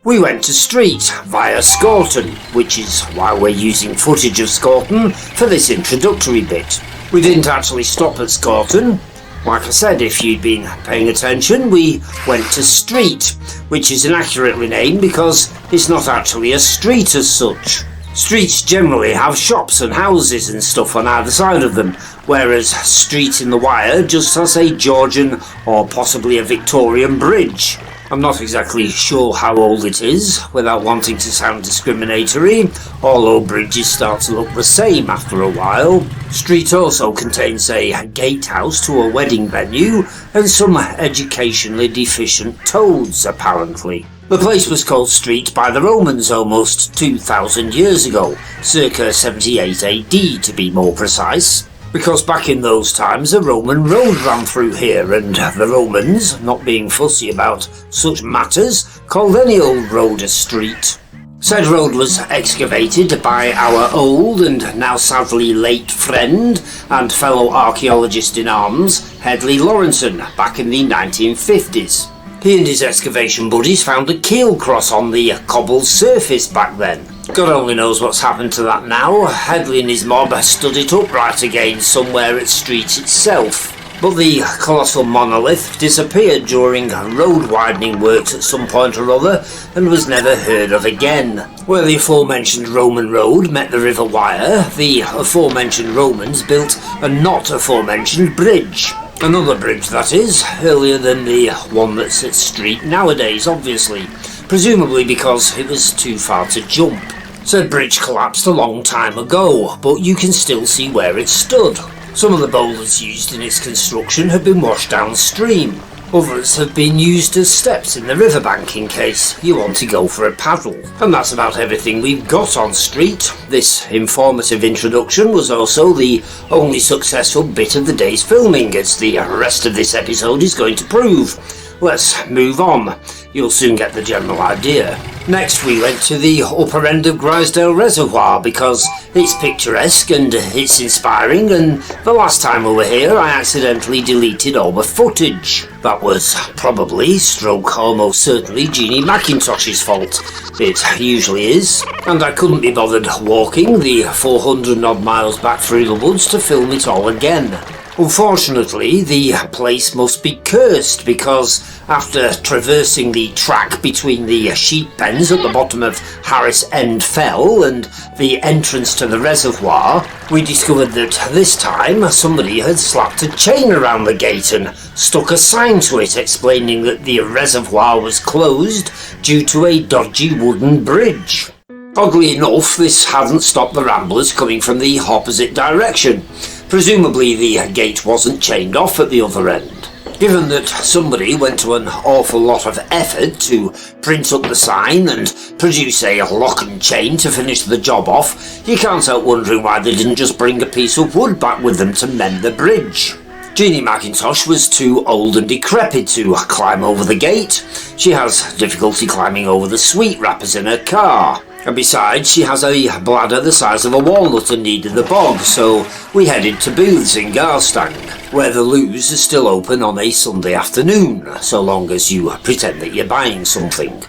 We went to Street via Scorton, which is why we're using footage of Scorton for this introductory bit. We didn't actually stop at Scorton. Like I said, if you'd been paying attention, we went to Street, which is inaccurately named because it's not actually a street as such. Streets generally have shops and houses and stuff on either side of them, whereas Street in the Wire just has a Georgian or possibly a Victorian bridge. I'm not exactly sure how old it is, without wanting to sound discriminatory, although bridges start to look the same after a while. Street also contains a gatehouse to a wedding venue and some educationally deficient toads, apparently. The place was called Street by the Romans almost 2,000 years ago, circa 78 AD to be more precise. Because back in those times a Roman road ran through here, and the Romans, not being fussy about such matters, called any old road a street. Said road was excavated by our old and now sadly late friend and fellow archaeologist in arms, Hedley Lawrenson, back in the 1950s. He and his excavation buddies found a keel cross on the cobbled surface back then. God only knows what's happened to that now. Hedley and his mob stood it upright again somewhere at Street itself. But the colossal monolith disappeared during road widening works at some point or other and was never heard of again. Where the aforementioned Roman road met the River Wire, the aforementioned Romans built a not aforementioned bridge. Another bridge, that is, earlier than the one that's at Street nowadays, obviously, presumably because it was too far to jump. Said bridge collapsed a long time ago, but you can still see where it stood. Some of the boulders used in its construction have been washed downstream. Others have been used as steps in the riverbank in case you want to go for a paddle. And that's about everything we've got on Street. This informative introduction was also the only successful bit of the day's filming, as the rest of this episode is going to prove. Let's move on. You'll soon get the general idea. Next we went to the upper end of Grisdale Reservoir because it's picturesque and it's inspiring, and the last time we were here I accidentally deleted all the footage. That was probably, stroke almost certainly, Jeannie McIntosh's fault. It usually is, and I couldn't be bothered walking the 400 odd miles back through the woods to film it all again. Unfortunately, the place must be cursed because after traversing the track between the sheep pens at the bottom of Harris End Fell and the entrance to the reservoir, we discovered that this time somebody had slapped a chain around the gate and stuck a sign to it explaining that the reservoir was closed due to a dodgy wooden bridge. Oddly enough, this hadn't stopped the ramblers coming from the opposite direction. Presumably the gate wasn't chained off at the other end. Given that somebody went to an awful lot of effort to print up the sign and produce a lock and chain to finish the job off, you can't help wondering why they didn't just bring a piece of wood back with them to mend the bridge. Jeannie McIntosh was too old and decrepit to climb over the gate. She has difficulty climbing over the sweet wrappers in her car. And besides, she has a bladder the size of a walnut and needed the bog, so we headed to Booth's in Garstang, where the loos are still open on a Sunday afternoon, so long as you pretend that you're buying something.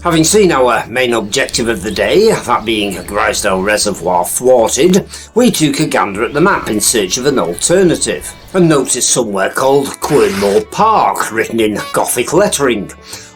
Having seen our main objective of the day, that being Grisdale Reservoir thwarted, we took a gander at the map in search of an alternative, and noticed somewhere called Quernmore Park written in Gothic lettering.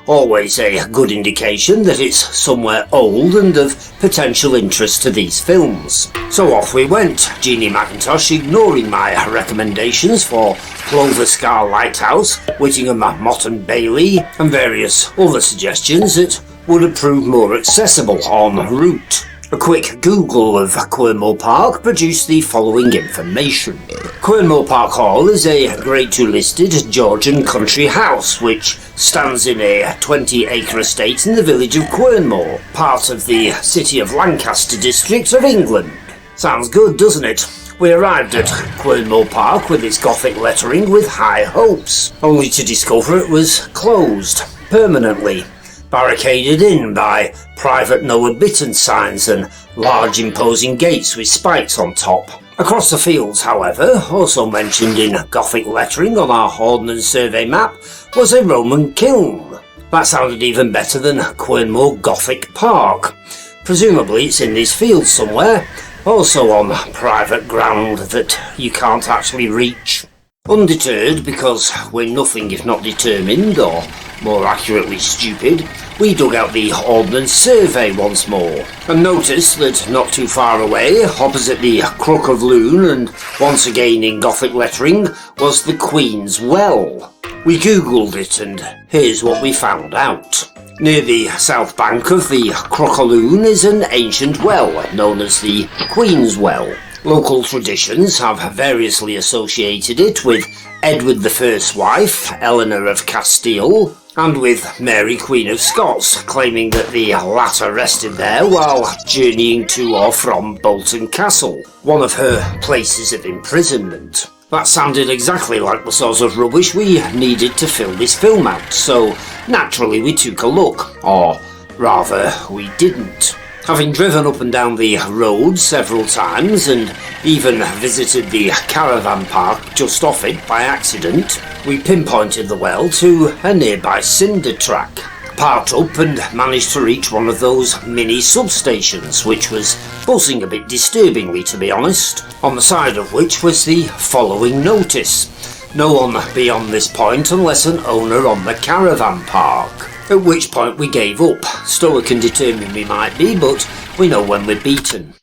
Always a good indication that it's somewhere old and of potential interest to these films. So off we went, Jeannie McIntosh ignoring my recommendations for Plover Scar Lighthouse, Whittingham Motte and Bailey, and various other suggestions that would have proved more accessible en route. A quick Google of Quernmore Park produced the following information. Quernmore Park Hall is a Grade 2 listed Georgian country house which stands in a 20-acre estate in the village of Quernmore, part of the city of Lancaster district of England. Sounds good, doesn't it? We arrived at Quernmore Park with its Gothic lettering with high hopes, only to discover it was closed permanently, barricaded in by private no admittance signs and large imposing gates with spikes on top. Across the fields, however, also mentioned in Gothic lettering on our Ordnance Survey map, was a Roman kiln. That sounded even better than Quernmore Gothic Park. Presumably it's in these fields somewhere, also on private ground that you can't actually reach. Undeterred, because we're nothing if not determined, or more accurately stupid, we dug out the Ordnance Survey once more, and noticed that not too far away, opposite the Cook-o-lune and once again in Gothic lettering, was the Queen's Well. We googled it and here's what we found out. Near the south bank of the cook-o-lune is an ancient well known as the Queen's Well. Local traditions have variously associated it with Edward I's wife, Eleanor of Castile, and with Mary Queen of Scots, claiming that the latter rested there while journeying to or from Bolton Castle, one of her places of imprisonment. That sounded exactly like the sort of rubbish we needed to fill this film out, so naturally we took a look, or rather we didn't. Having driven up and down the road several times and even visited the caravan park just off it by accident, we pinpointed the well to a nearby cinder track, parked up and managed to reach one of those mini substations, which was buzzing a bit disturbingly to be honest, on the side of which was the following notice: no one beyond this point unless an owner on the caravan park. At which point we gave up. Stoic and determined we might be, but we know when we're beaten.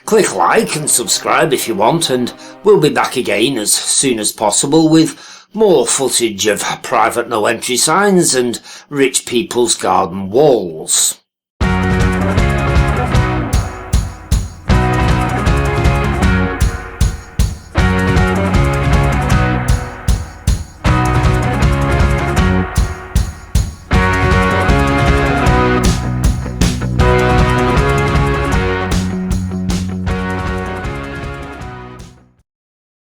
Click like and subscribe if you want, and we'll be back again as soon as possible with more footage of private no entry signs and rich people's garden walls.